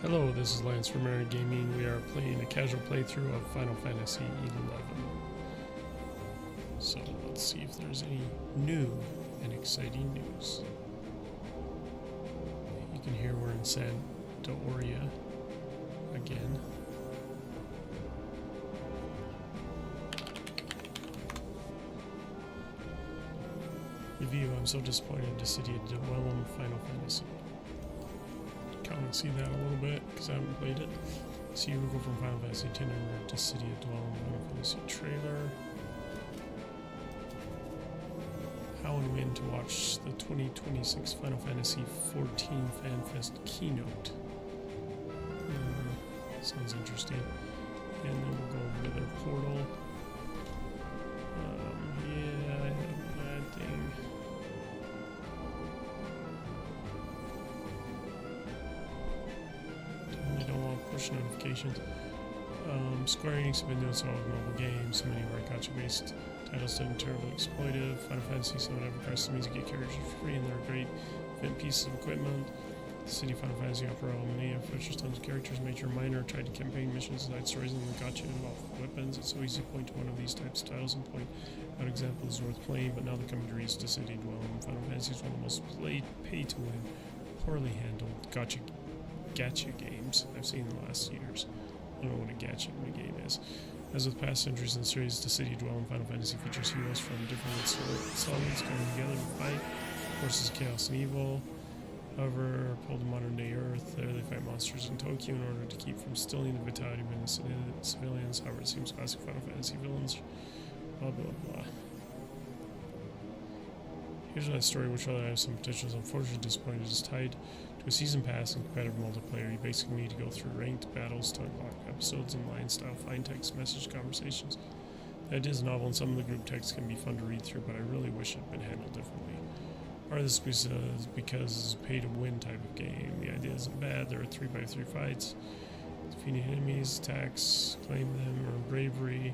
Hello, this is Lance from Mary Gaming. We are playing a casual playthrough of Final Fantasy XI. So let's see if there's any new and exciting news. You can hear we're in Santoria again. Review, I'm so disappointed in Dissidia Duellum Final Fantasy. Kind of see that a little bit because I haven't played it. See Ruko from Final Fantasy X and Dissidia Duellum Final Fantasy trailer. How and when to watch the 2026 Final Fantasy XIV FanFest keynote. Sounds interesting. And then we'll go over to their portal. Yeah, I have a bad thing. Push notifications. Square Enix have been doing so with mobile games. Many of our gacha-based titles have been terribly exploitive. Final Fantasy VII Ever Crisis means you get characters for free, and they're great event pieces of equipment. The City Final Fantasy Opera Mania features tons of characters, major and minor, tried to campaign missions, side stories, and the gacha involve weapons. It's so easy to point to one of these types of titles and point out examples worth playing, but now they're coming to reach Dissidia Duellum. Final Fantasy is one of the most played, pay-to-win, poorly handled gacha games I've seen in the last years. I don't know what a gacha game is. As with past entries in the series, Dissidia Duellum Final Fantasy features heroes from different installments coming together to fight forces chaos and evil. However, pulled to modern day Earth, there they fight monsters in Tokyo in order to keep from stealing the vitality of innocent civilians. However, it seems classic Final Fantasy villains. Blah blah blah. Here's my story, which while I have some potential, is unfortunately disappointed, is tied to a season pass and competitive multiplayer. You basically need to go through ranked battles to unlock episodes in line-style fine text message conversations. The idea is novel, and some of the group text can be fun to read through, but I really wish it had been handled differently. Part of this is because it's a pay-to-win type of game. The idea isn't bad. There are 3x3 fights. Defeating enemies, attacks, claim them, or bravery.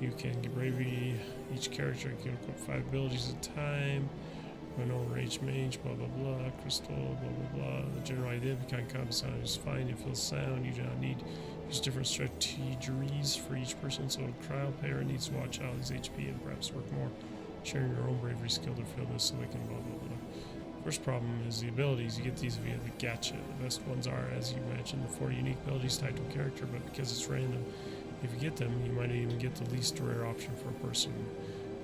You can get bravery. Each character can equip 5 abilities at a time. Run over Rage Mage, blah blah blah, Crystal, blah blah blah. The general idea behind combat sound is fine. It feels sound. You do not need use different strategies for each person. So a trial player needs to watch out his HP and perhaps work more. Sharing your own bravery skill to feel this so they can blah blah blah. First problem is the abilities. You get these via the gacha. The best ones are, as you mentioned, the 4 unique abilities tied to a character, but because it's random, if you get them, you might even get the least rare option for a person,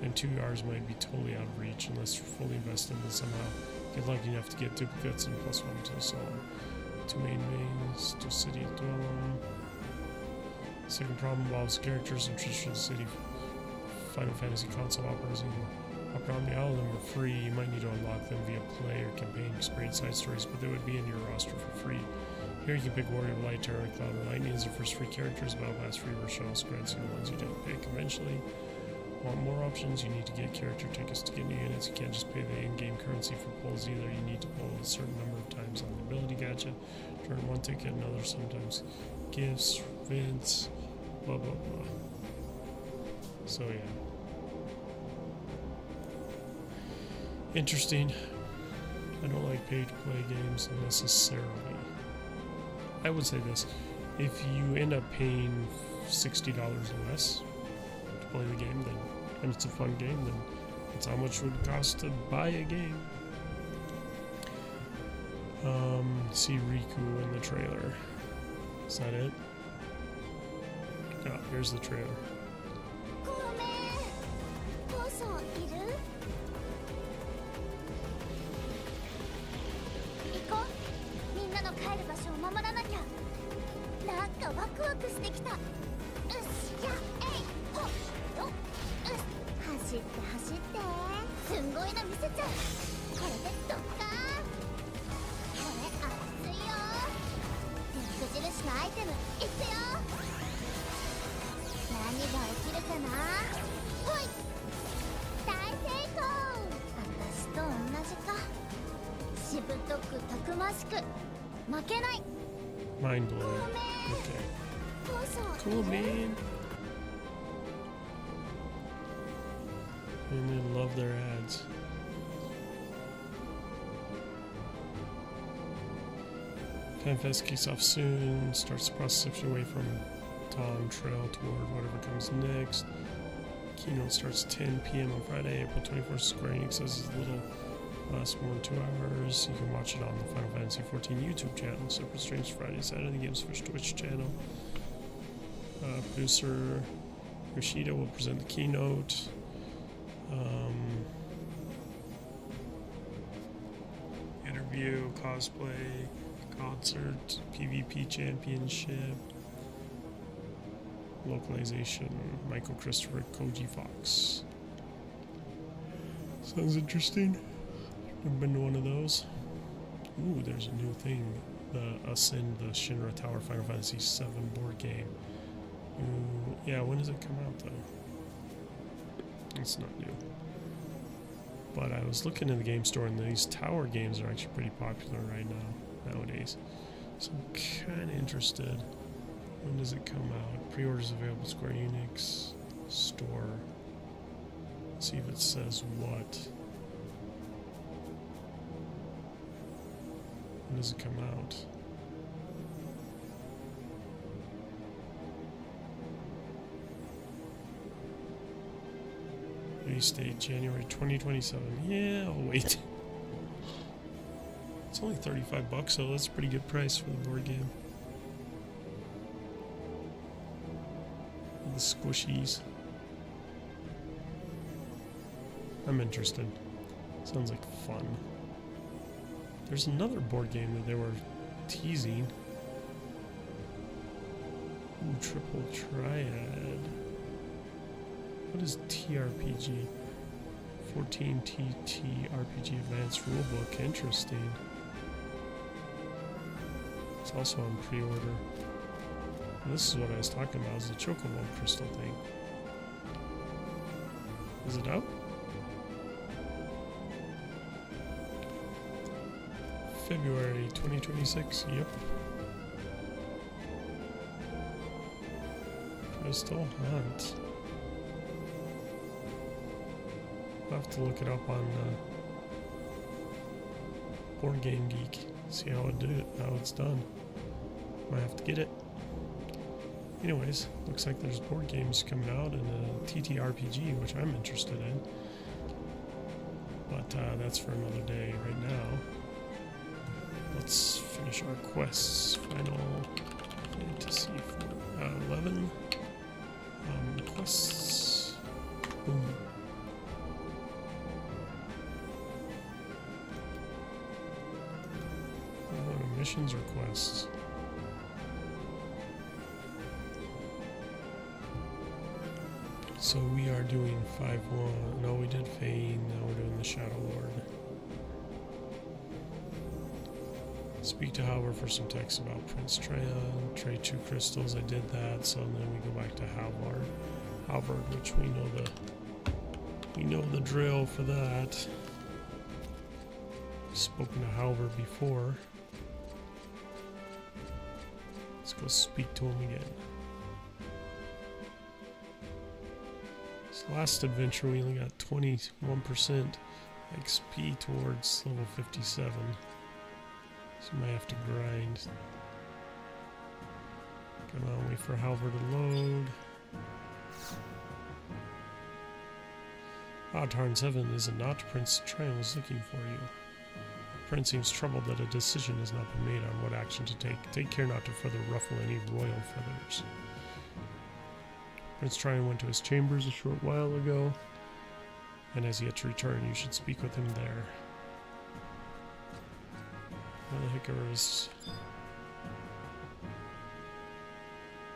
and 2 hours might be totally out of reach unless you're fully invested and somehow get lucky enough to get duplicates and +1 and so on. 2 main mains, Dissidia Duellum. Second problem involves characters in traditional City Final Fantasy console operas. All of them are free. You might need to unlock them via play or campaign experience side stories, but they would be in your roster for free. Here you can pick Warrior of Light, Terror, Cloud, and Lightning as your first free characters. Battle Pass free versions grants you the ones you didn't pick eventually. Want more options? You need to get character tickets to get new units. You can't just pay the in-game currency for pulls either. You need to pull a certain number of times on the ability gacha. Turn 1 ticket, another sometimes gifts, events, blah blah blah. So yeah. Interesting. I don't like pay-to-play games necessarily. I would say this, if you end up paying $60 or less to play the game, then, and it's a fun game, then that's how much it would cost to buy a game. See Riku in the trailer. Is that it? Oh, here's the trailer. Mind blowing. Okay. Cool, man. And they love their ads. FanFest kicks off soon. Starts the process shifting away from Tom Trail toward whatever comes next. Keynote starts 10 p.m. on Friday, April 24th. Square Enix says it's little less more than 2 hours. You can watch it on the Final Fantasy XIV YouTube channel. Separate streams Friday, Saturday. The Games Fish Twitch channel. Producer Yoshida will present the keynote. Interview, cosplay, concert, PvP championship, localization, Michael Christopher, Koji Fox. Sounds interesting. I've been to one of those. Ooh, there's a new thing. The Ascend, the Shinra Tower Final Fantasy VII board game. Ooh, yeah, when does it come out though? It's not new. But I was looking in the game store and these tower games are actually pretty popular right now, nowadays. So I'm kind of interested. When does it come out? Pre-orders available Square Enix store. Let's see if it says what. When does it come out? Release date January 2027. Yeah, I'll wait. It's only $35, so that's a pretty good price for the board game. The squishies. I'm interested. Sounds like fun. There's another board game that they were teasing. Ooh, Triple Triad. What is TRPG? 14TT RPG Advanced Rulebook. Interesting. It's also on pre-order. This is what I was talking about, is the Chocobo crystal thing. Is it out? February 2026, yep. Crystal Hunt. I'll have to look it up on Board Game Geek. See how it's done. Might have to get it. Anyways, looks like there's board games coming out and a TTRPG, which I'm interested in. But that's for another day. Right now, let's finish our quests. Final Fantasy 11 quests. Boom. Missions or quests? So we are doing 5-1. No, we did Fane. Now we're doing the Shadow Lord. Speak to Halvard for some text about Prince Treya. Trade 2 crystals. I did that. So then we go back to Halvard, which we know the drill for that. Spoken to Halvard before. Let's go speak to him again. This last adventure we only got 21% XP towards level 57. So we might have to grind. Come on, wait for Halvard to load. Tarn 7, is it not? Prince Treya was looking for you. Prince seems troubled that a decision has not been made on what action to take. Take care not to further ruffle any royal feathers. Prince Treya went to his chambers a short while ago, and has yet to return. You should speak with him there. Where the heck are his...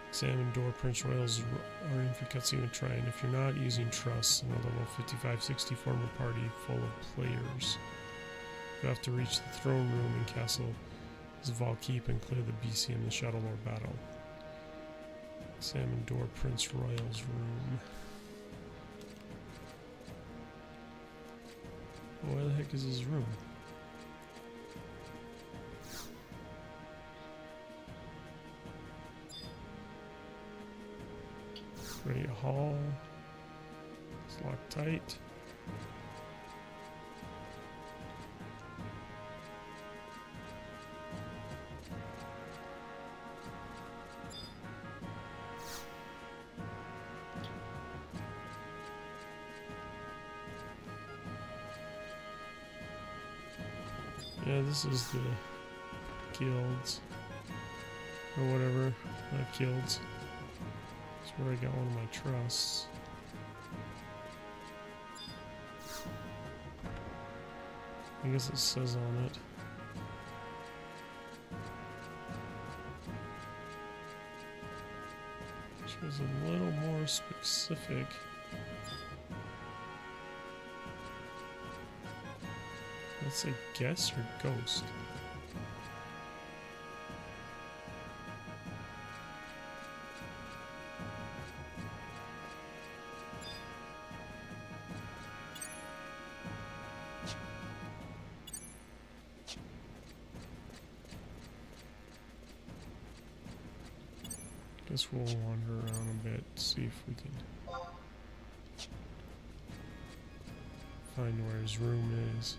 Examine door. Prince Royals are in for cutscene with Trine. If you're not using trust in a level 55-60 former party full of players, you have to reach the throne room in Castle Zvalkeep and clear the BC in the Shadow Lord battle. Examine door. Prince Royal's room. Where the heck is his room? Great Hall. It's locked tight. Yeah, this is the guilds. Or whatever. Not guilds. That's where I got one of my trusts. I guess it says on it. Which was a little more specific. That's a guess or ghost? Guess we'll wander around a bit, see if we can find where his room is.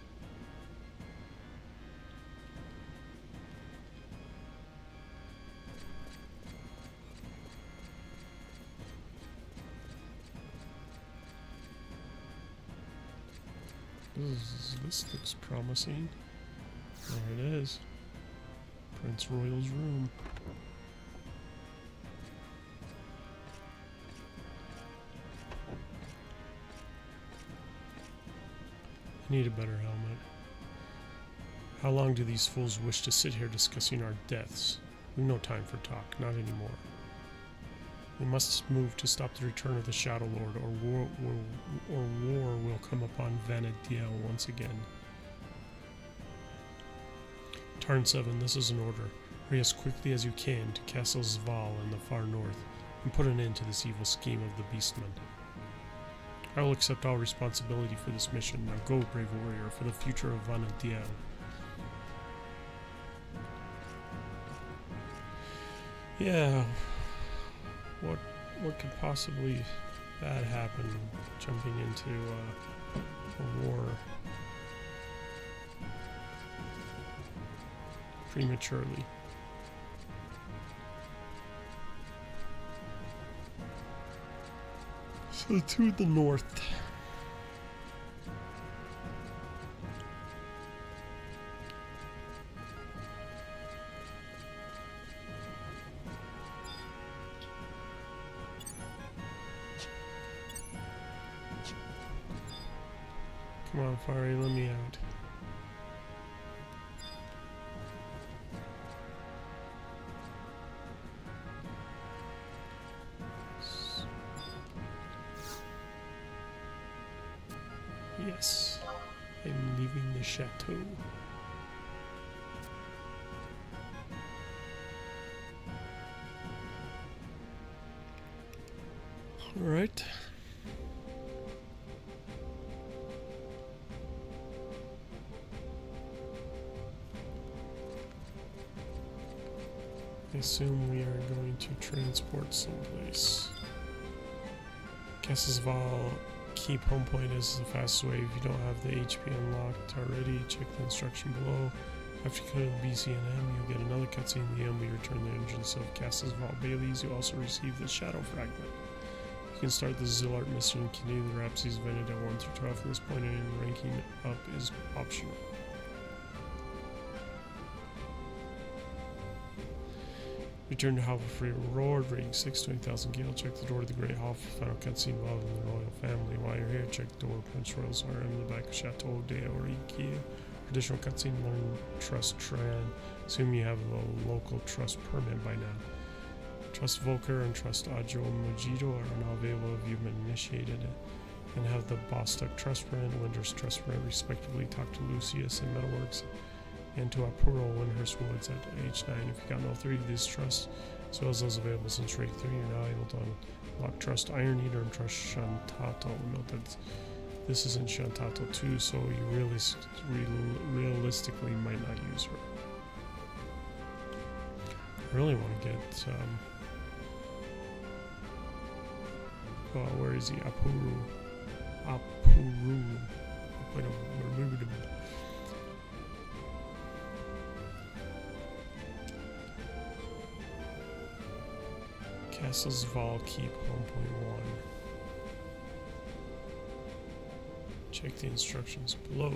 This looks promising. There it is. Prince Royal's room. I need a better helmet. How long do these fools wish to sit here discussing our deaths? We've no time for talk, not anymore. We must move to stop the return of the Shadow Lord, or war will come upon Vana'diel once again. Tarn 7, this is an order. Hurry as quickly as you can to Castle Zval in the far north, and put an end to this evil scheme of the Beastmen. I will accept all responsibility for this mission. Now go, brave warrior, for the future of Vana'diel. Yeah. What could possibly bad happen jumping into a war prematurely? So to the north. Come on, Fari, let me out. Yes, I'm leaving the chateau. All right. I assume we are going to transport someplace. Castle Zval Keep home point is the fastest way. If you don't have the HP unlocked already, check the instruction below. After you go to the BCNM, you'll get another cutscene. In the end, we return the engines of Castle Zval Baileys. You also receive the Shadow Fragment. You can start the Zilart mission and continue the Rhapsodies of Vana'diel 1 through 12 from this point, and ranking up is optional. Return to Hall for free reward, rating 6, 20,000 gil. Check the door to the Great Hall for final cutscene involving the royal family. While you're here, check the door. Prince Royal's are in the back of Chateau de Aurique. For additional cutscene, learn Trust Tran. Assume you have a local trust permit by now. Trust Volker and Trust Ajo Mojido are now available if you've been initiated and have the Bostock Trust Permit, Windhurst Trust Permit, respectively. Talk to Lucius and Metalworks and to Apuro Windhurst Woods at age 9. If you've gotten all 3 of these trusts, as well as those available since Rate 3, you're now able to unlock Trust Iron Eater and Trust Shantato. Note that this isn't Shantato 2, so you realistically might not use her. I really want to get, where is he? Apuru. Castle Zval Keep 1.1. Check the instructions below.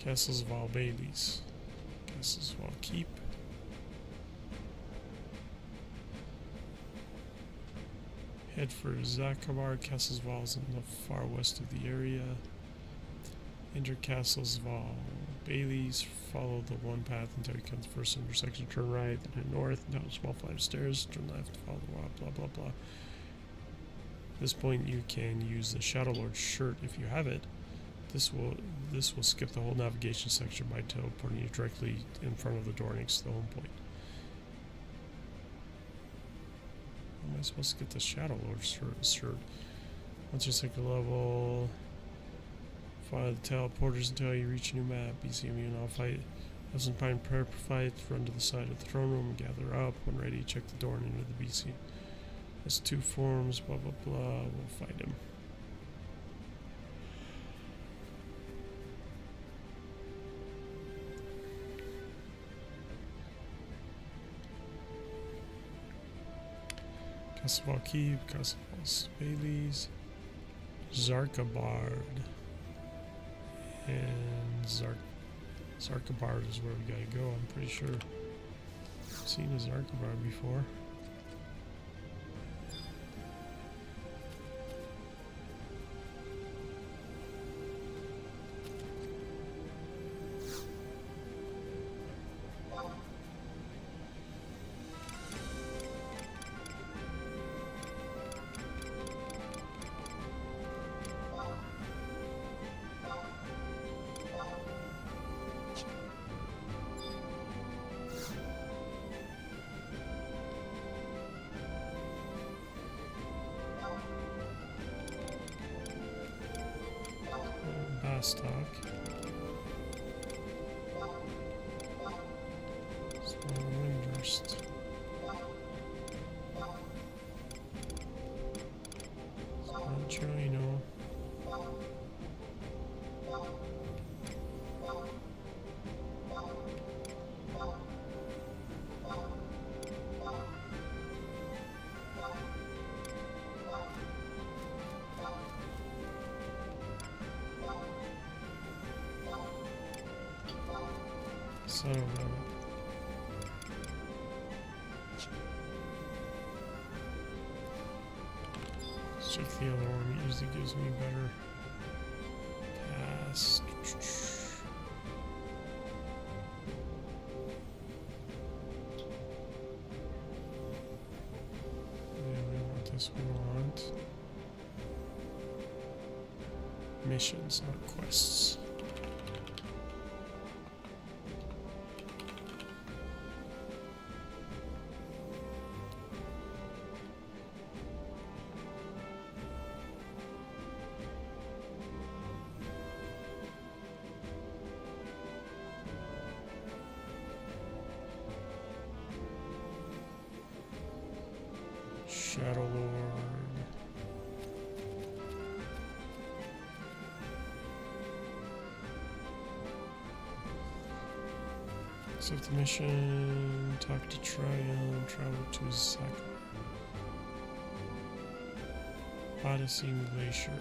Castles of All Baileys. Castles of All Keep. Head for Zakabar. Castles of All is in the far west of the area. Enter Castles of All Baileys. Follow the one path until you come to the first intersection. Turn right, then head north, down a small flight of stairs. Turn left, follow the wall, blah blah blah. At this point, you can use the Shadow Lord's shirt if you have it. This will skip the whole navigation section by teleporting you directly in front of the door next to the home point. How am I supposed to get the Shadow Lord's shirt? Once you second level, follow the teleporters until you reach a new map. BC immune all fight. Doesn't find prayer fight. Run to the side of the throne room and gather up. When ready, check the door and enter the BC. There's 2 forms. Blah blah blah. We'll fight him. Castle of All Keep, Castle of All Baileys, Zarkabard, and Zarkabard is where we gotta go. I'm pretty sure I've seen a Zarkabard before. Stock. Small Windburst. Small Chino. So, let's check the other one. It usually gives me better pass. Yeah, we want this. We want missions, not quests. Shadow Lord. Accept the mission. Talk to Tryon. Travel to Zakabar. Odyssey Glacier.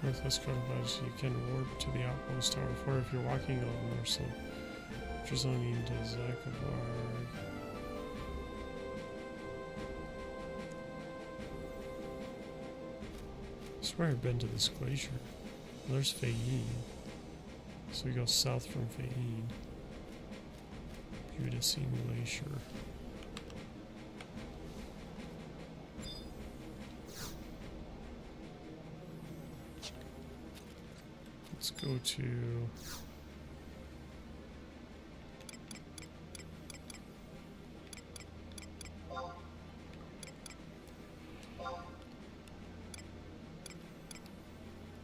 Northwest coast of Odyssey. You can warp to the outpost tower 4 if you're walking along the north slope. After zoning into Zakabar. I swear I've been to this glacier. Well, there's Fayin. So we go south from Fayin. Beauty Glacier. Let's go to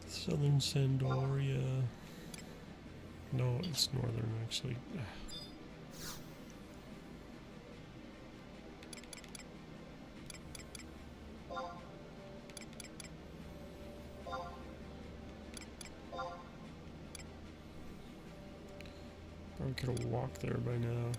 Southern Sandoria. No, it's northern actually. Probably could have walked there by now.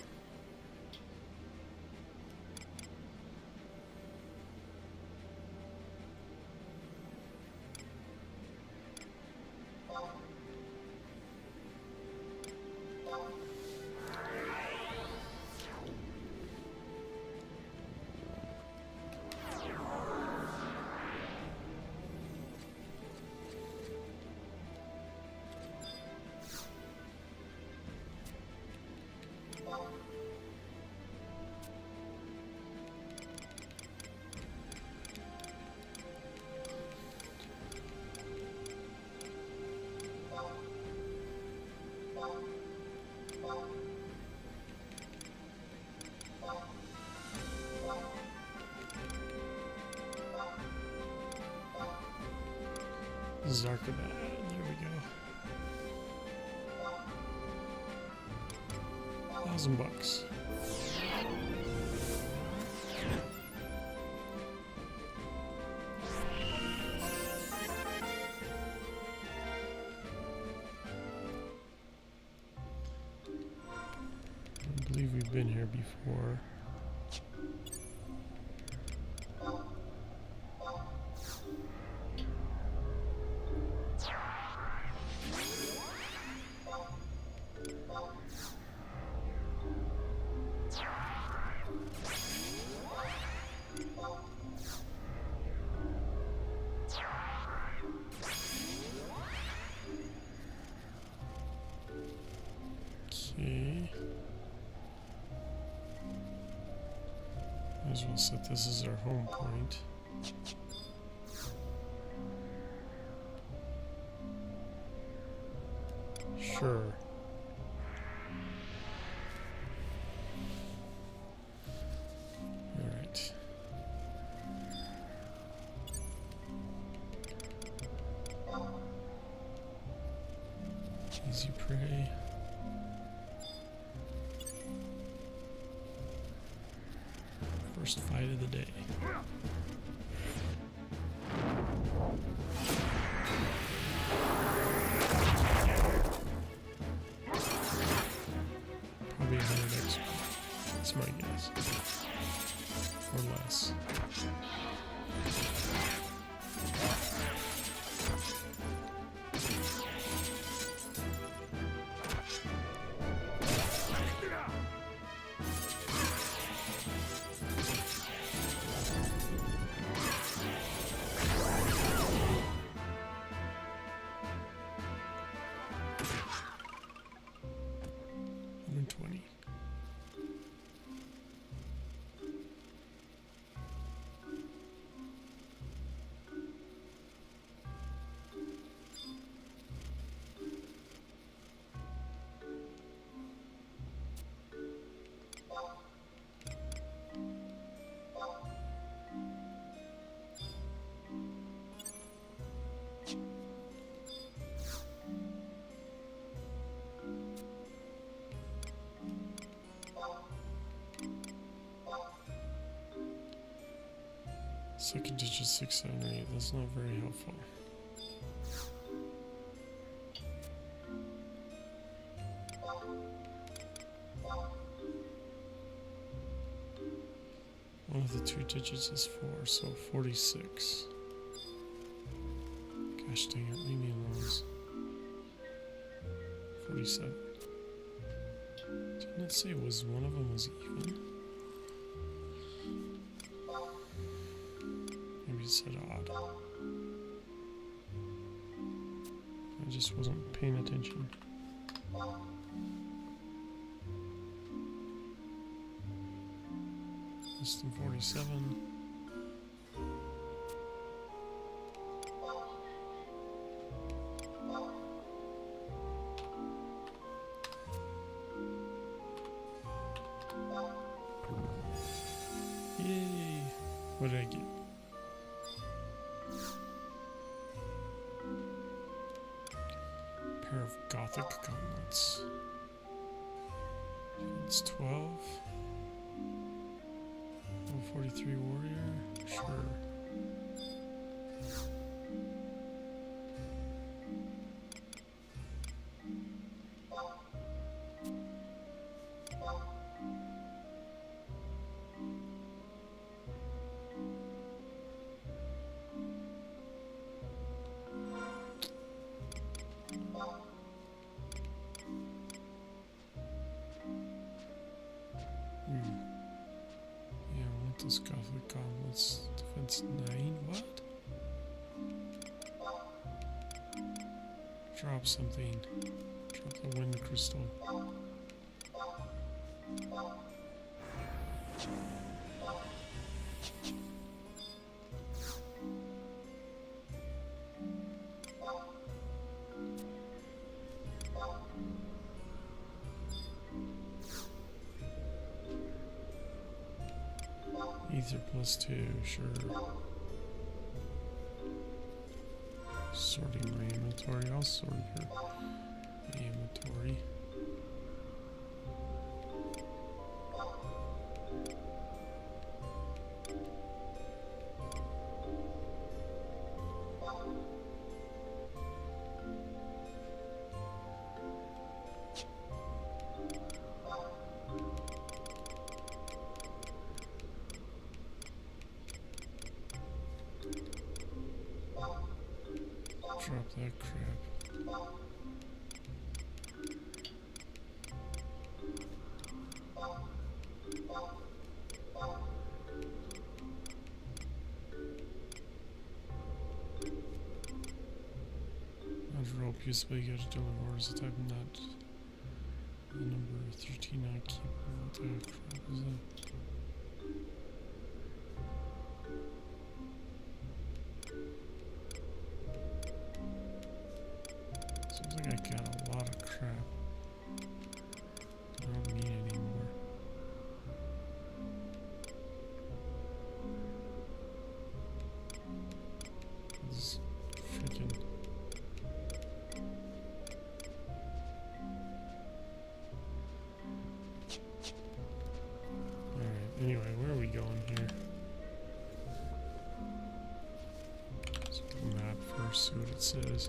Zarkabat. There we go. $1,000. I believe we've been here before. Okay. Might as well set this as our home point. Sure. Alright. Easy prey. First fight of the day. Probably 100 XP. That's my guess. Or less. Second digit 6, 7, 8. That's not very helpful. One of the two digits is 4, so 46. Gosh dang it, leave me alone. 47. Didn't it say it was one of them was even? Maybe it said odd. I just wasn't paying attention. Less than 47. Yay! What did I get? Pair of Gothic gauntlets. It's 12. 43 warrior? Sure. Those Gothic gauntlets. Defense 9? What? Drop something. Drop the wind crystal. Ether +2, sure. sorting my inventory. I'll sort your inventory. Drop that crap. Rope usable, you gotta deliver orders. The type not the number 13 not keep. What the crap is that? Seems like I got a lot of crap I don't need anymore. This is freaking. Alright, anyway, where are we going here? Let's look at the map first, see what it says.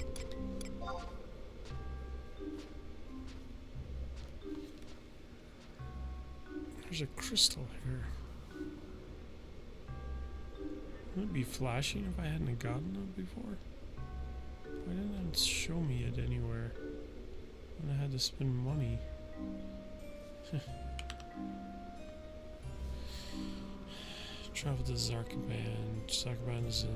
There's a crystal here. Would it be flashing if I hadn't gotten it before? Why didn't it show me it anywhere when I had to spend money? Travel to Zarkaban. Zarkaban is in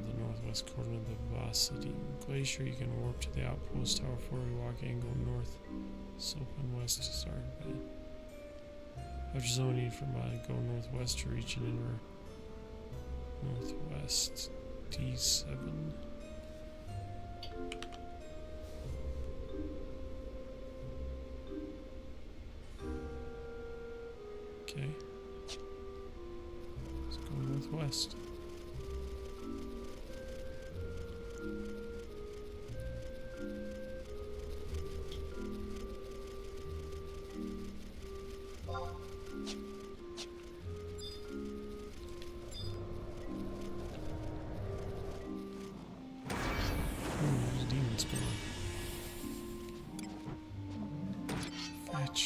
the northwest corner of the Vasadin Glacier. You can warp to the outpost tower 4-way walk and go north, south, and west to Zarkaban. After zoning from go northwest to reach an inner northwest D7. Okay. Let's go northwest. There's a demon spawn. Fetch.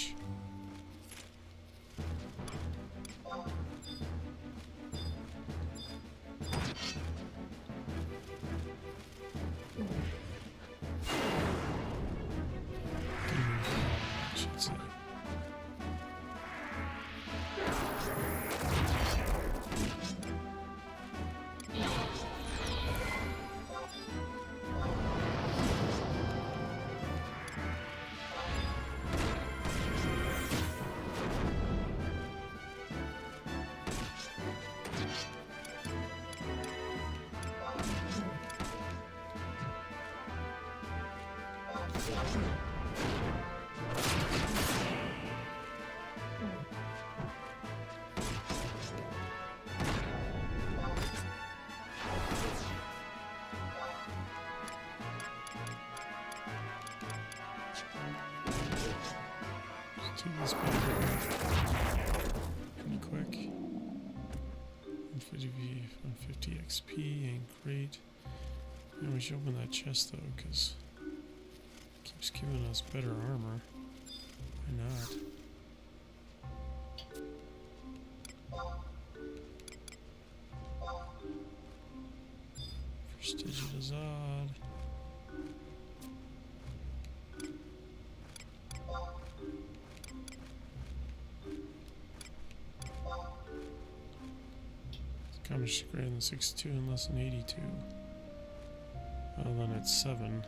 Should say. Take this back pretty quick. 150 XP ain't great. And we should open that chest though, because it keeps giving us better armor. Why not? First digit is odd. Accomplish greater than 62 and less than 82. Well, then it's 7.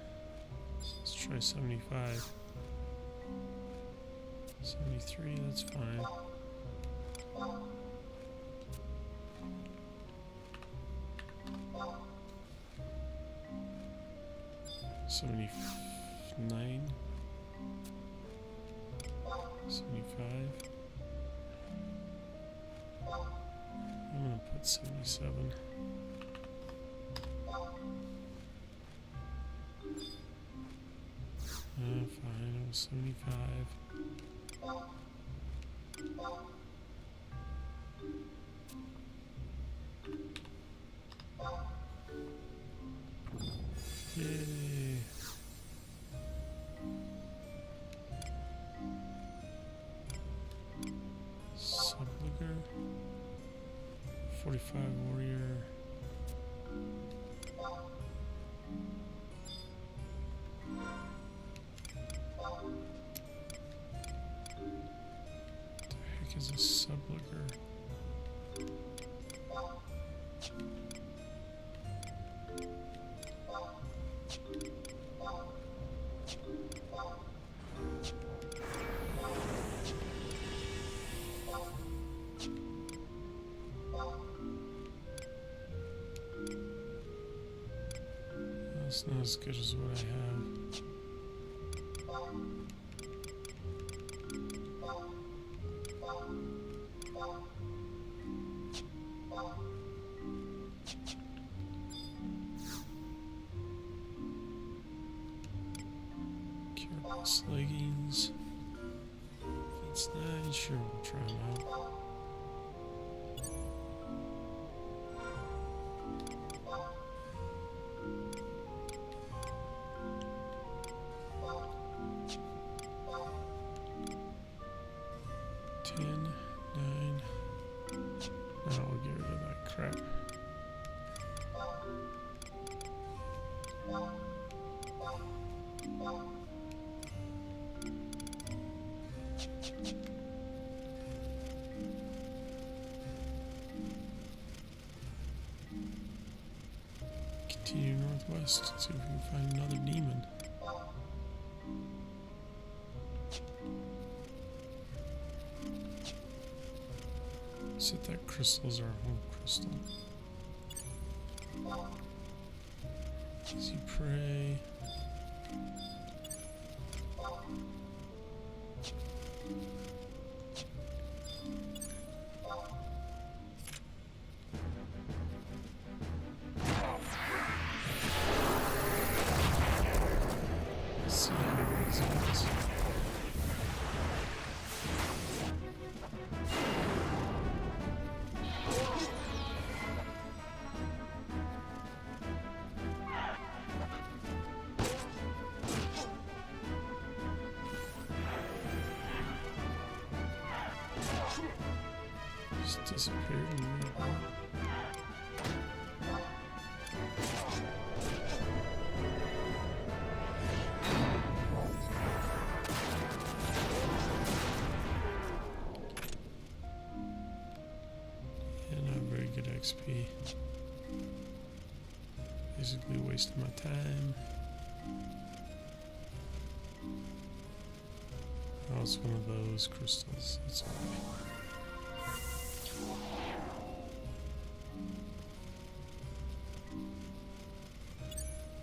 Let's try 75. 73, that's fine. $79, 75. I'm gonna put 77. 75. Yay. Subliger. 45 warrior. What the heck is a subliger? That's not as good as what I have. Carapace leggings. If it's 9, sure, we'll try them out. Crap. Continue northwest, see if we can find another demon. Set that crystal's our home crystal. Easy prey. Let's see how easy it is. Just disappeared in the middle. Yeah, not very good XP. Basically wasting my time. Oh, it's one of those crystals. That's okay.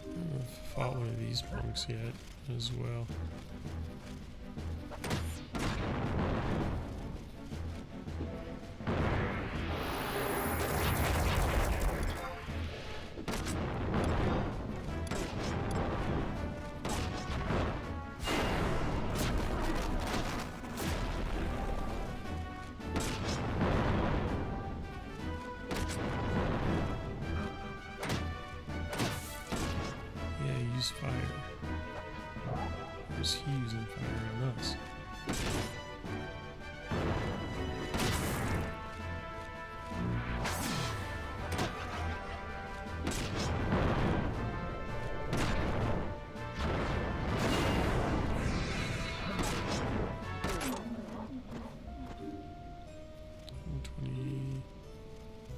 I haven't fought one of these monks yet as well. Fire. Where's he using fire on us?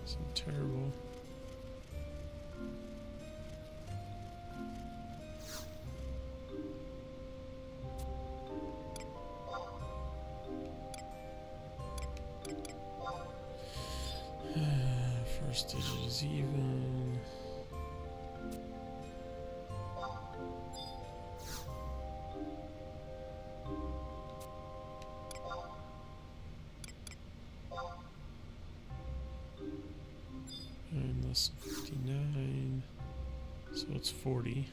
Isn't terrible. First digit is even. And less than 59. So it's 40.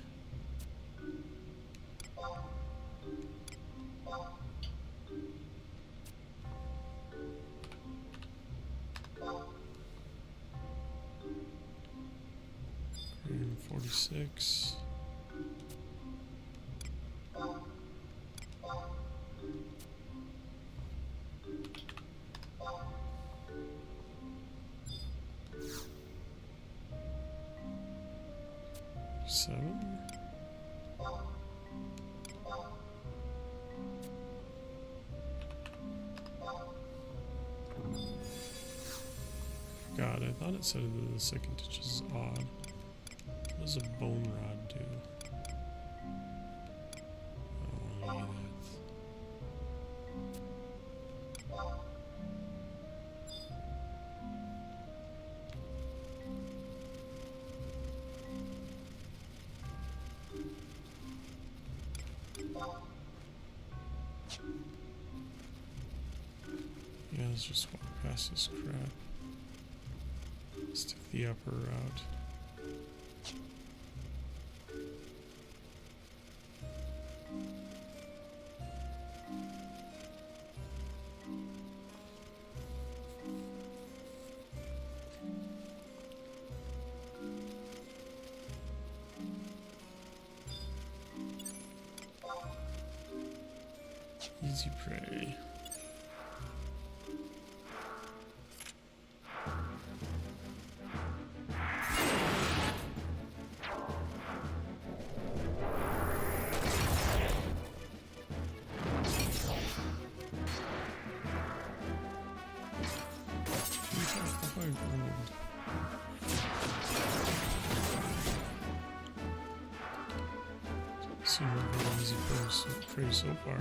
46. Seven. God, I thought it said that the second ditch is odd. What does a bone rod do? Oh, yeah, yeah, let's just walk past this crap. Let's take the upper route. Easy prey. Seems like an easy prey so far.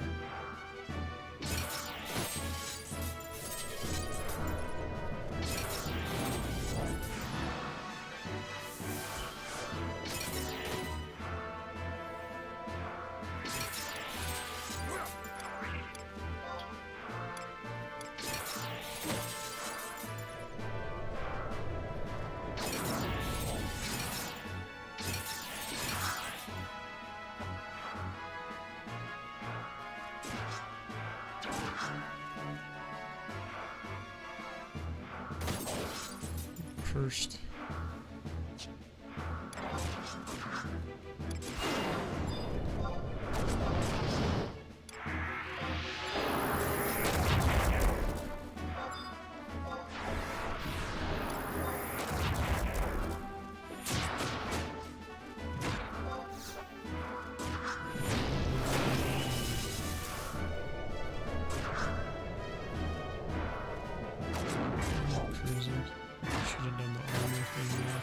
First. Should have done the armor thing there.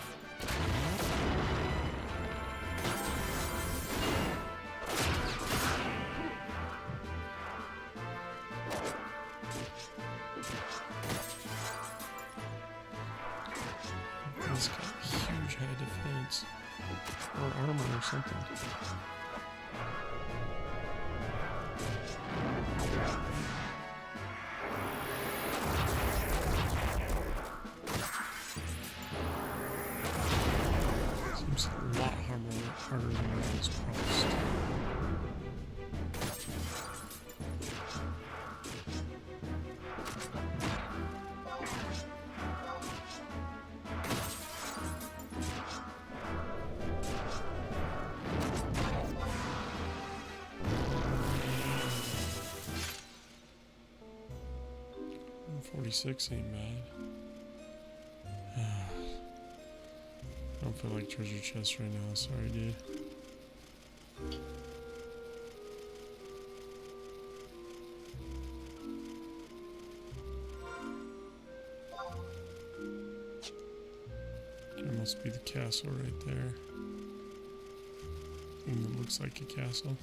He's got huge high defense. Or armor or something. Seems a lot harder than I was promised. $46 ain't bad. I don't feel like treasure chest right now, sorry dude. There must be the castle right there. Thing that looks like a castle.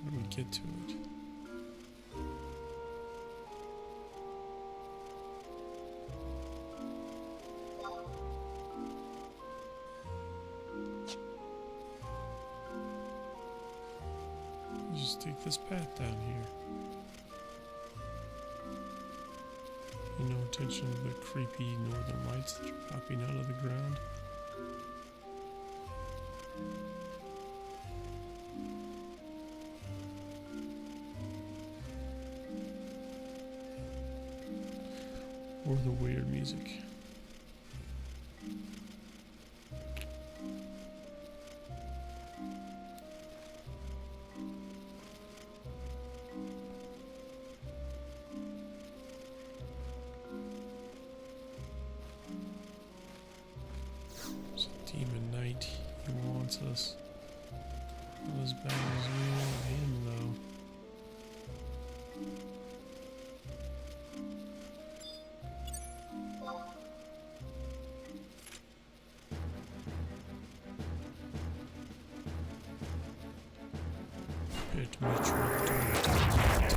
How do we get to it? Just take this path down here. Pay no attention to the creepy northern lights that are popping out of the ground. Or the weird music. It's a demon knight. He wants us. Not as bad as we want him, though. Pit Metroid Dynamite.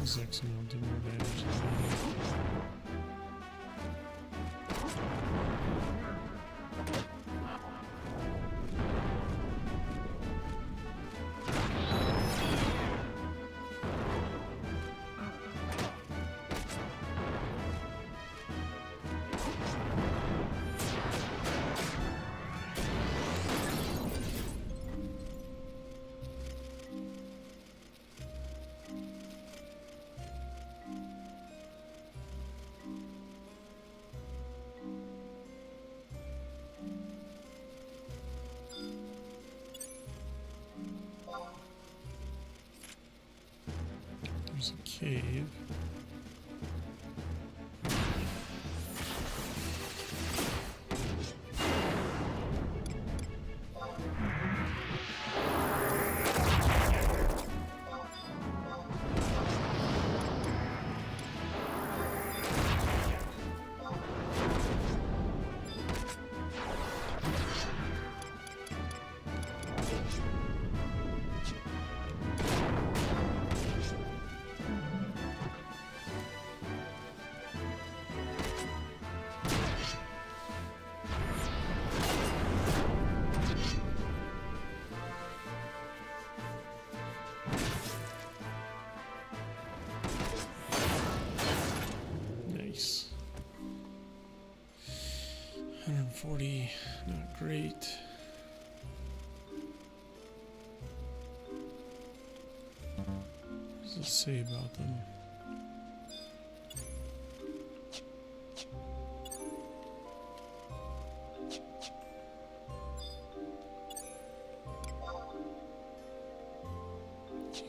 Zexamil did more damage than me. There's a cave. Nice. 140, not great. What does it say about them?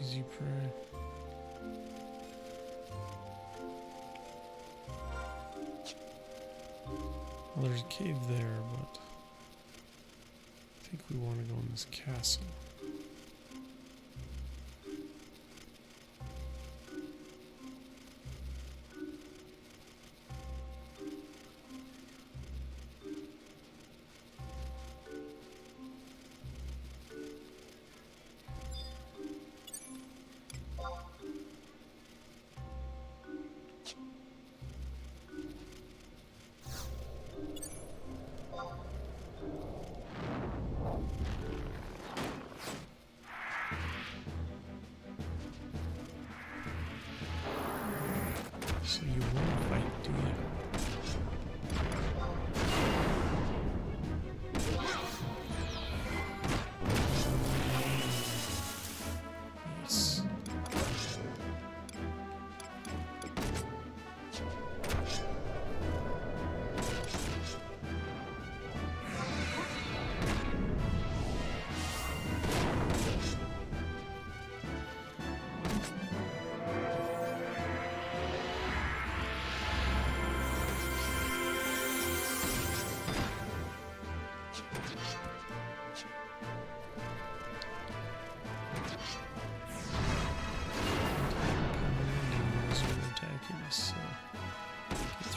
Easy prayer. Well, there's a cave there, but I think we want to go in this castle.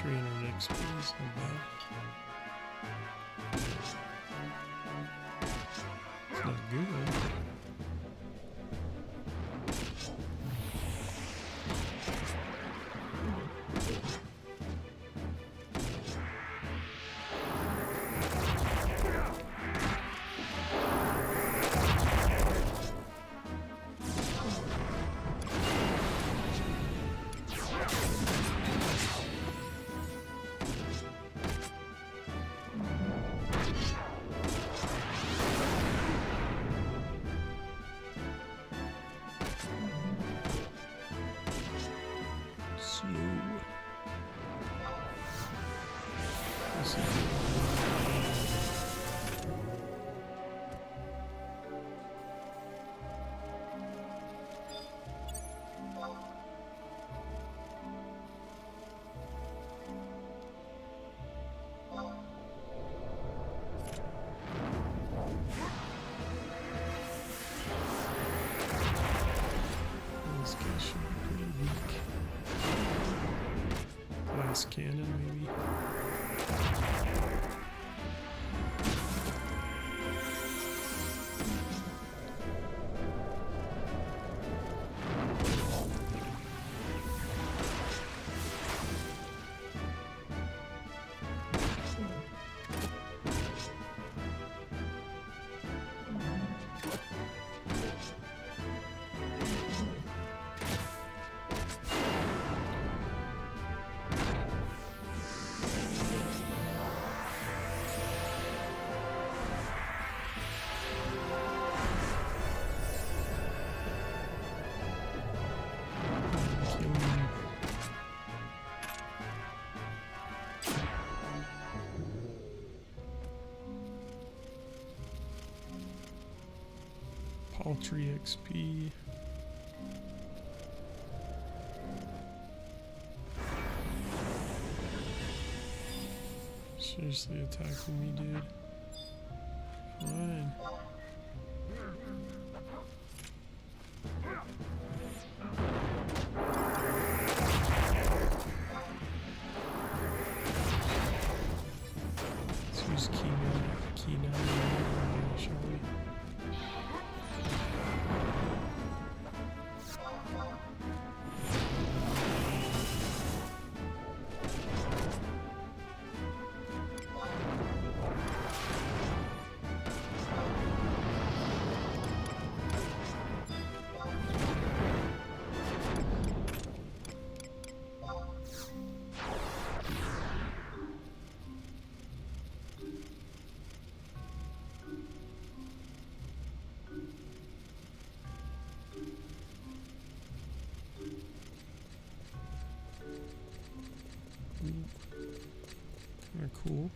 300 XP is not bad. It's not good. This guy should be pretty weak. Glass cannon, maybe. Paltry XP. Seriously attacking me, dude. Fine. Let's use key now, shall we? Kinda cool.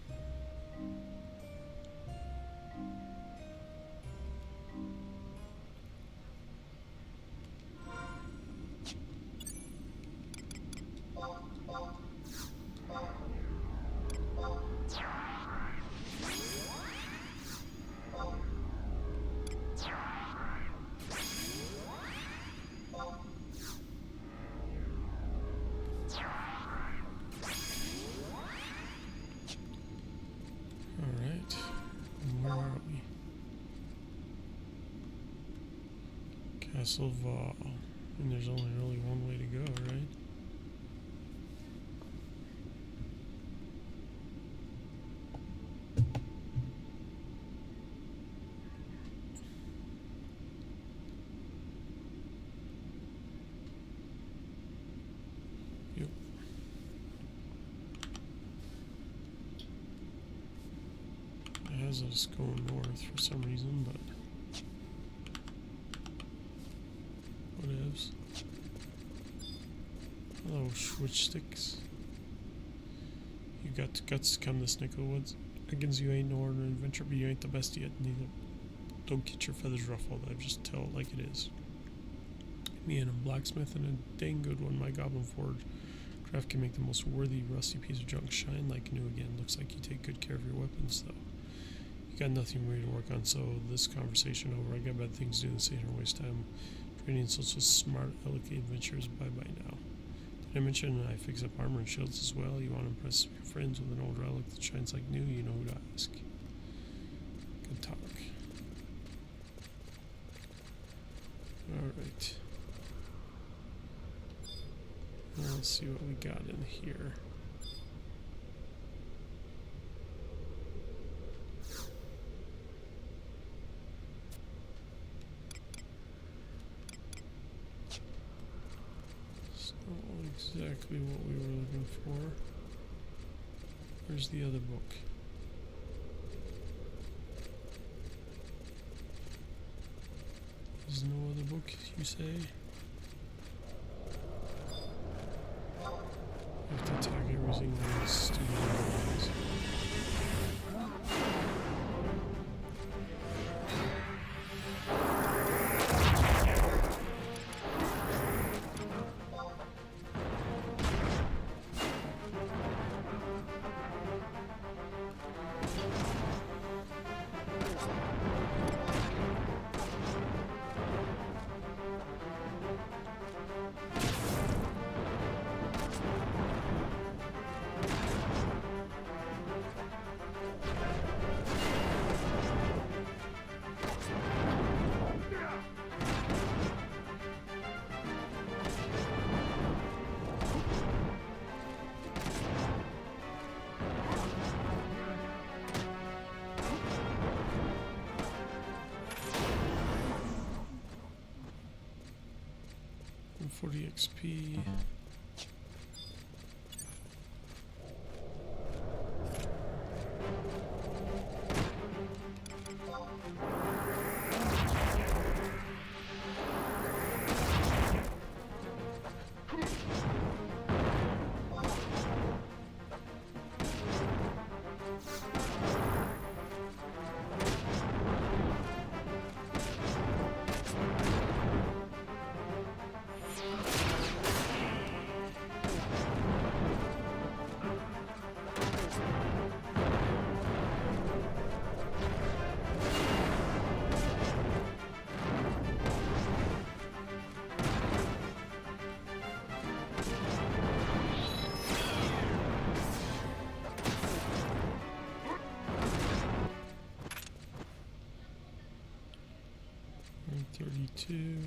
Castle Val. And there's only really one way to go, right? Yep. It has us going north for some reason, but whatevs. Hello, switch sticks. You got guts to come this neck of the woods. Reckons you ain't no ordinary adventure, but you ain't the best yet neither. Don't get your feathers ruffled, I just tell it like it is. Me and a blacksmith and a dang good one, my goblin forge. Craft can make the most worthy rusty piece of junk shine like new again. Looks like you take good care of your weapons, though. You got nothing for me to work on, so this conversation over. I got bad things to do this ain't waste time. Training such a smart, elegant adventurers bye-bye now. I mentioned I fix up armor and shields as well. You want to impress your friends with an old relic that shines like new, you know who to ask. Good talk. Alright. Let's see what we got in here. Exactly what we were looking for. Where's the other book? There's no other book, you say? I have to attack everything with these stupid enemies. And 40 XP. And 32.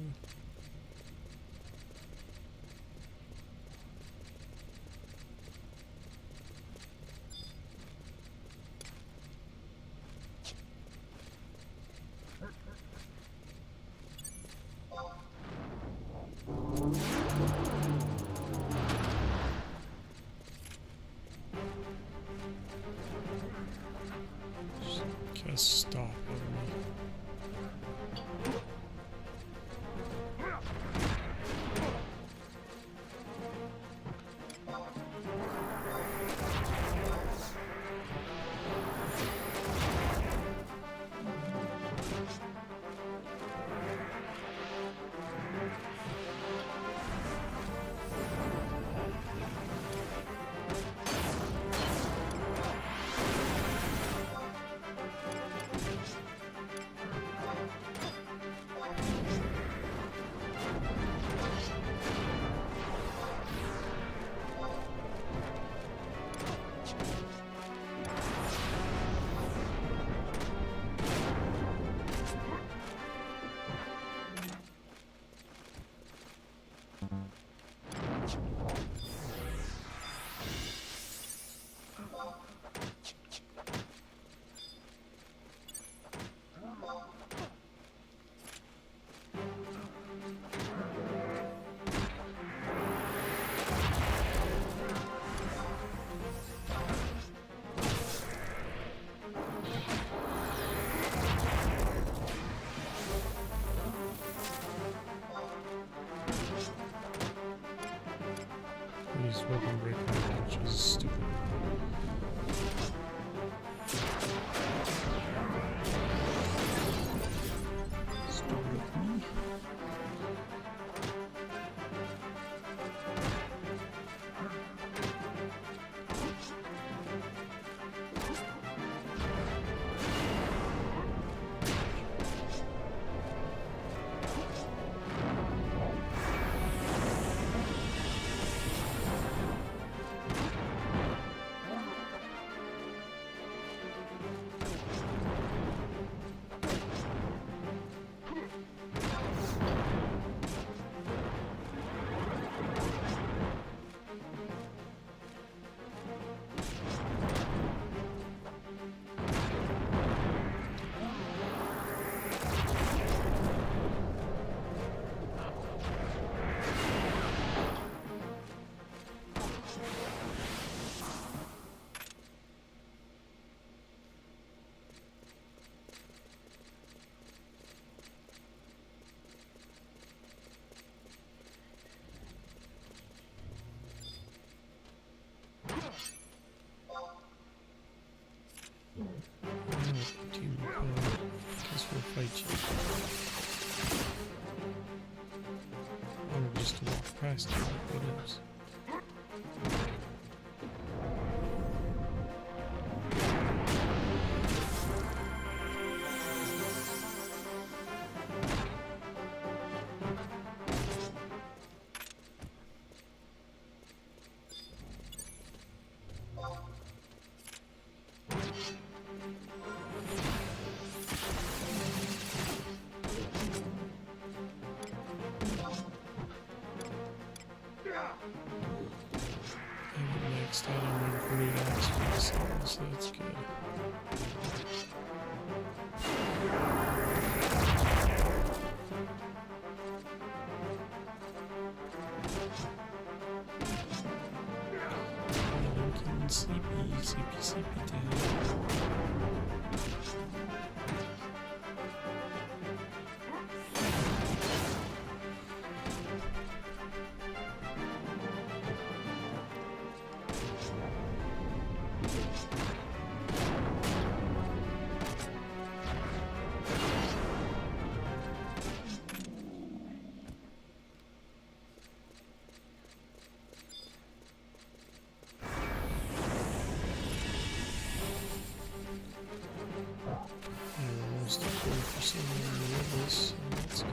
Just cast stop over me. These weapon break which is stupid. Stupid of me. Guess we'll fight you. Or just walk past you, what else? Next item, a great axe for the soul, so that's good. Lincoln, sleepy day. Almost 40% of the levels, so that's good.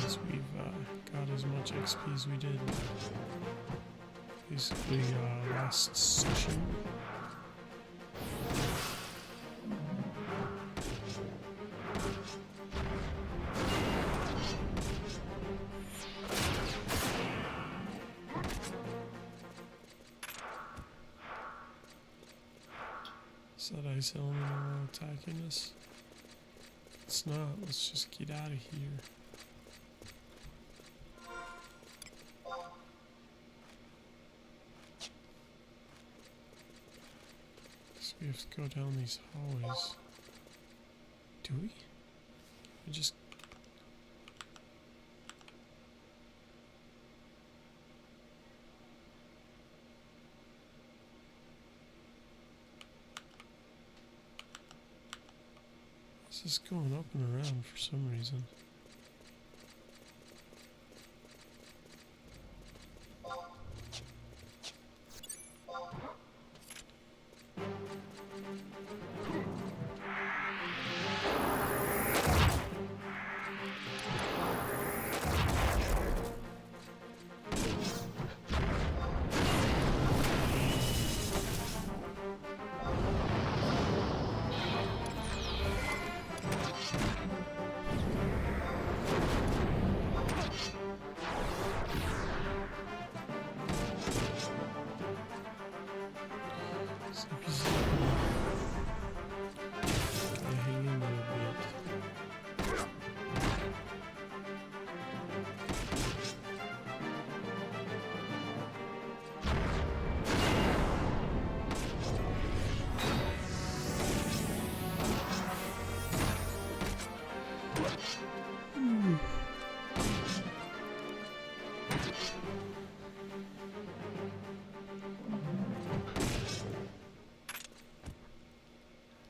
Once we've got as much XP as we did basically last session. Is that ice element attacking us? It's not. Let's just get out of here. So we have to go down these hallways. Do we? I just... This is going up and around for some reason.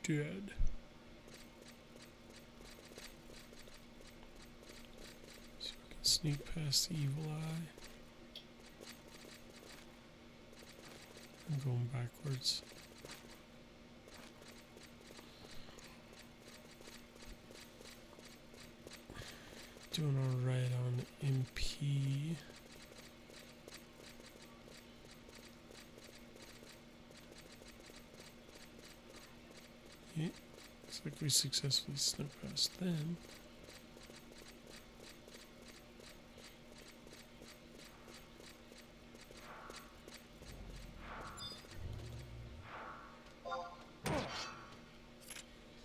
dead. So we can sneak past the evil eye. I'm going backwards. Doing alright on MP. Yeah, looks like we successfully snuck past them.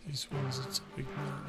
These ones, it's a big one.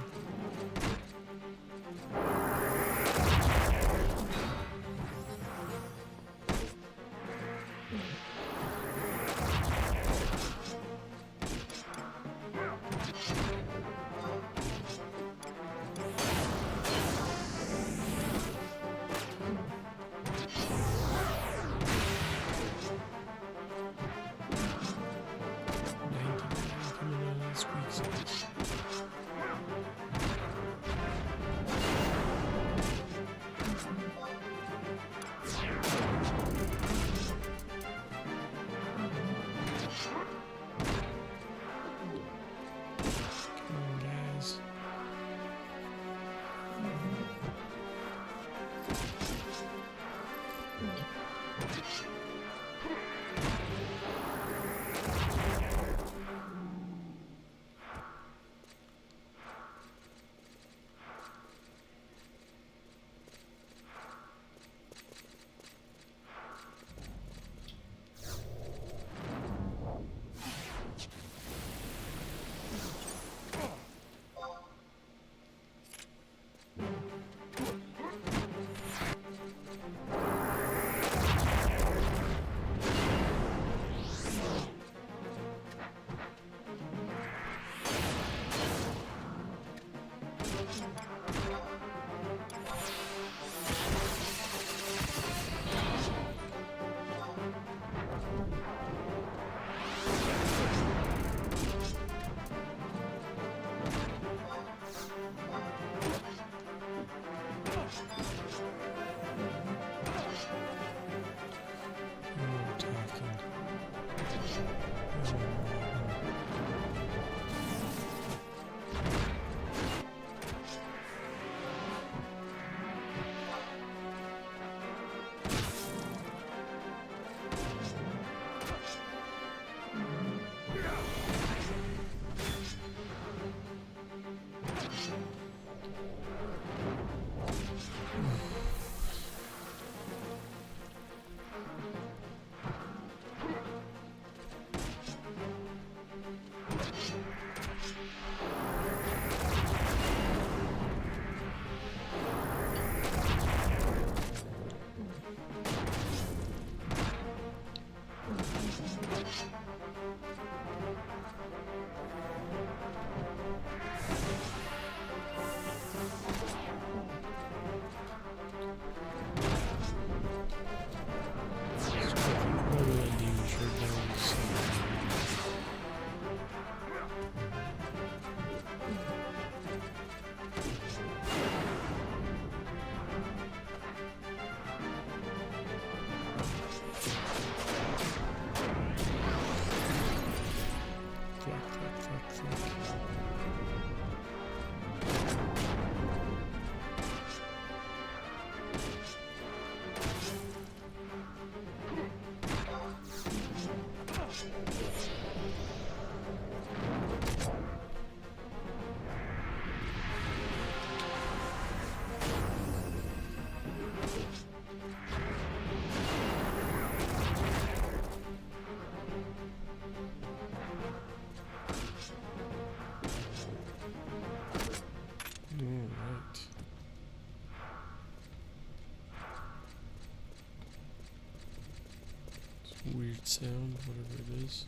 Weird sound, whatever it is.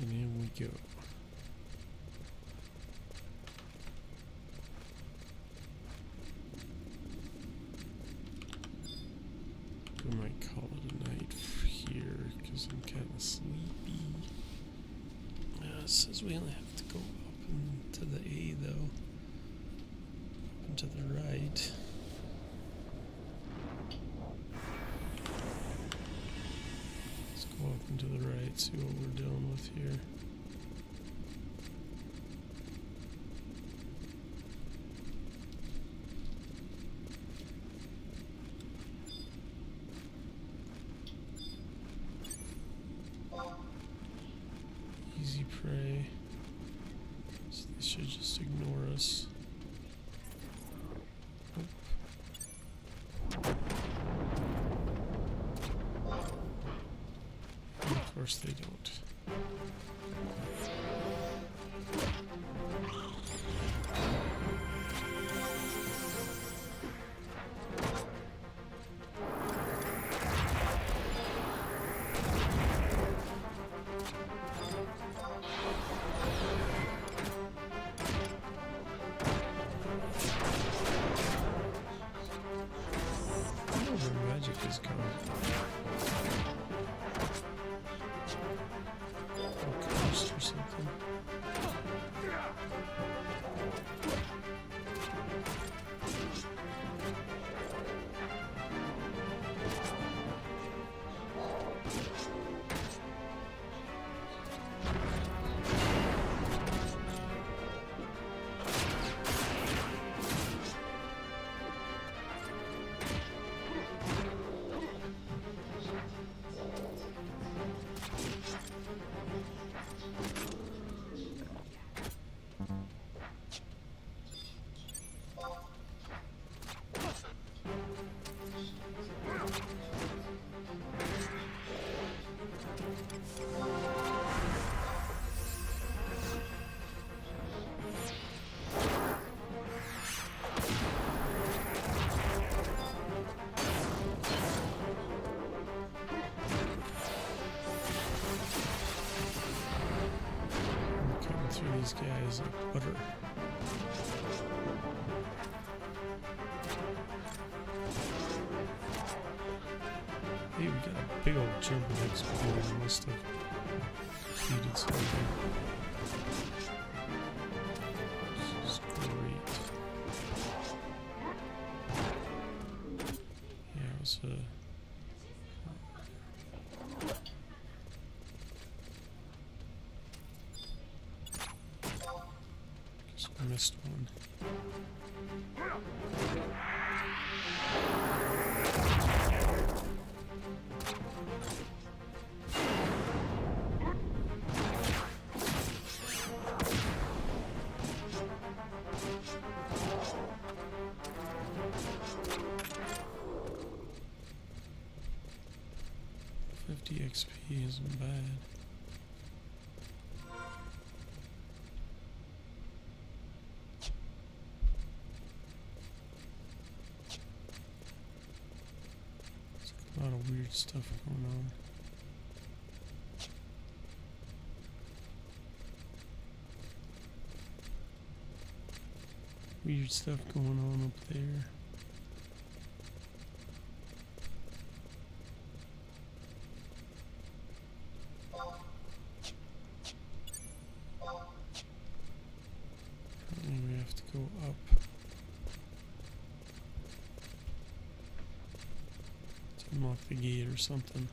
And in we go. Because we only have to go up and to the A though. Up and to the right. Let's go up and to the right, see what we're dealing with here. Easy prey. So they should just ignore us. And of course they don't. Magic is coming. Coast or something. These guys like butter. Hey, we got a big old jumping exploder. Must have defeated something. This is great. Yeah, it was I missed one. XP isn't bad. A lot of weird stuff going on. Weird stuff going on up there. Apparently we have to go up. Unlock the gate or something.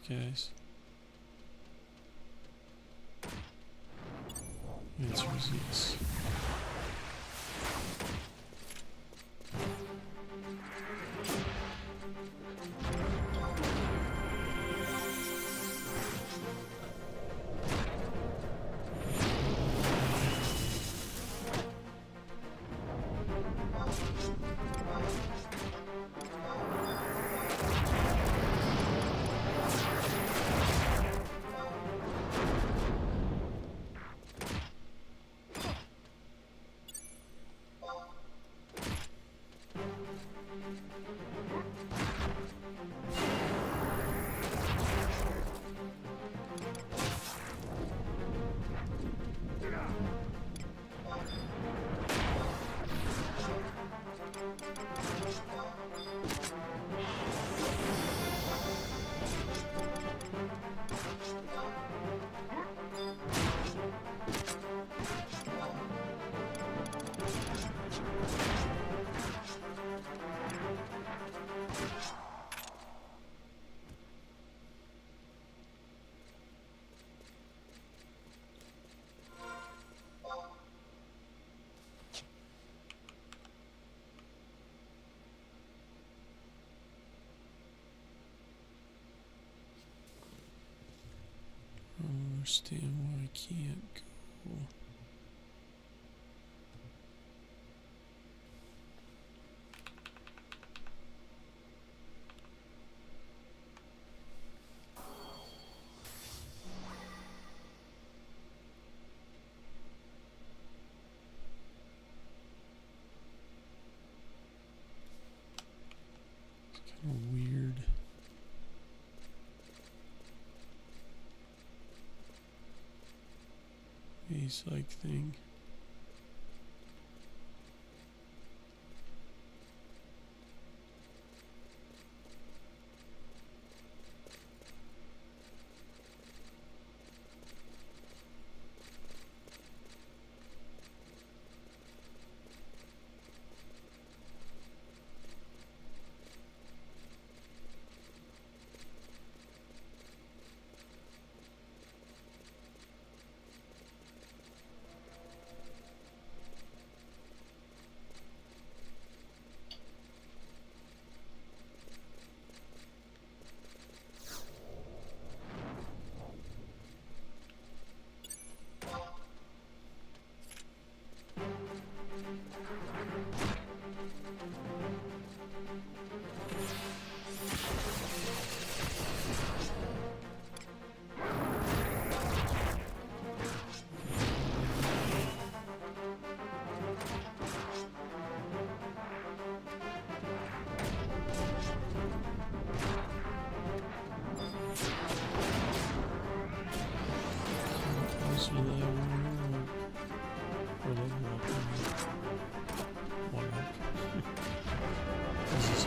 guys? The answer is yes. I don't understand why I can't go. It's kind of weird. Ace-like thing. So that or level up one up. This is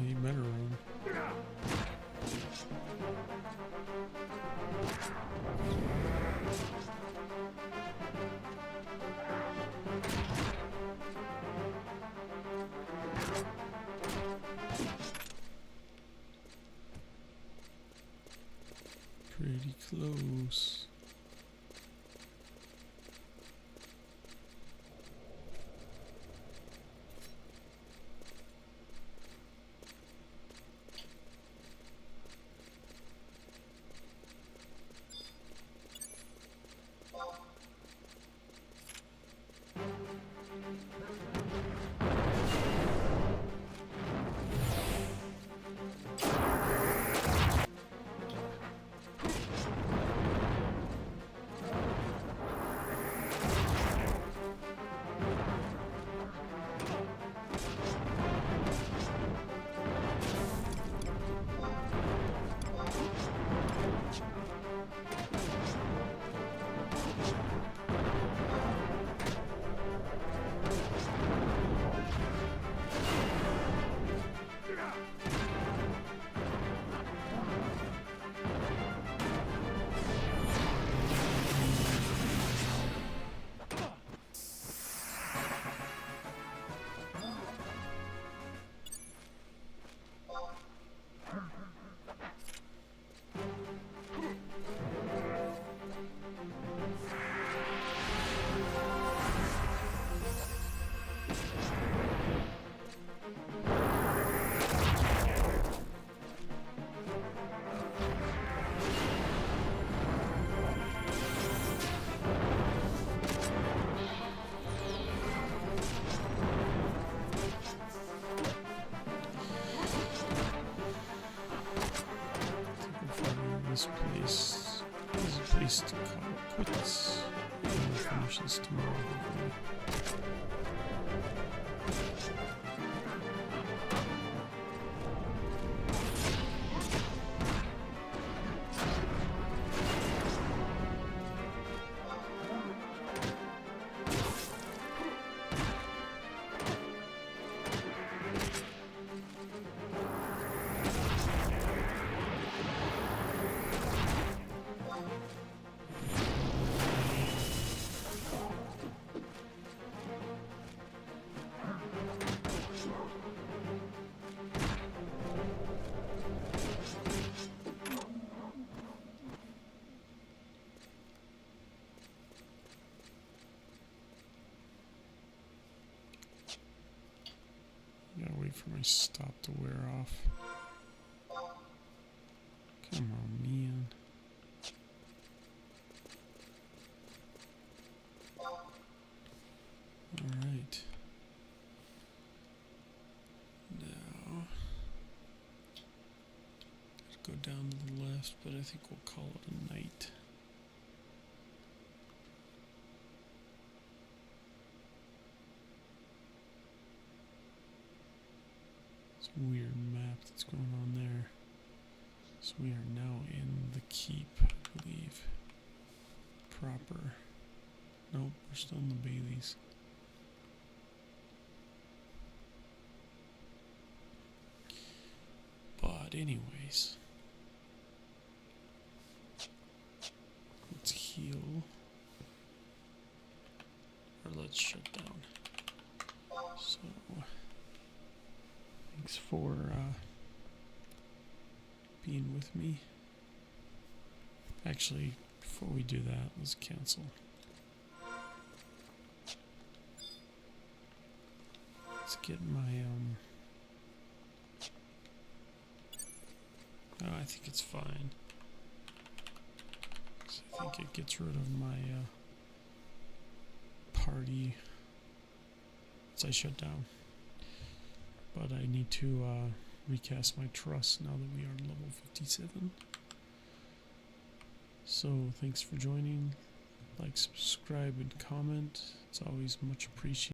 he better run. Pretty close. quits. I'm gonna finish this tomorrow, hopefully. Gotta wait for my stop to wear off. Come on, man. Alright. Now, gotta go down to the left, but I think we'll call it a night. Weird map that's going on there. So we are now in the keep, I believe. Proper. Nope, we're still in the Baileys. But anyways, let's heal. Or let's shut down. So thanks for being with me. Actually, before we do that, let's cancel. Let's get my oh, I think it's fine. 'Cause I think it gets rid of my party once I shut down. But I need to recast my trust now that we are level 57. So thanks for joining. Like, subscribe, and comment. It's always much appreciated.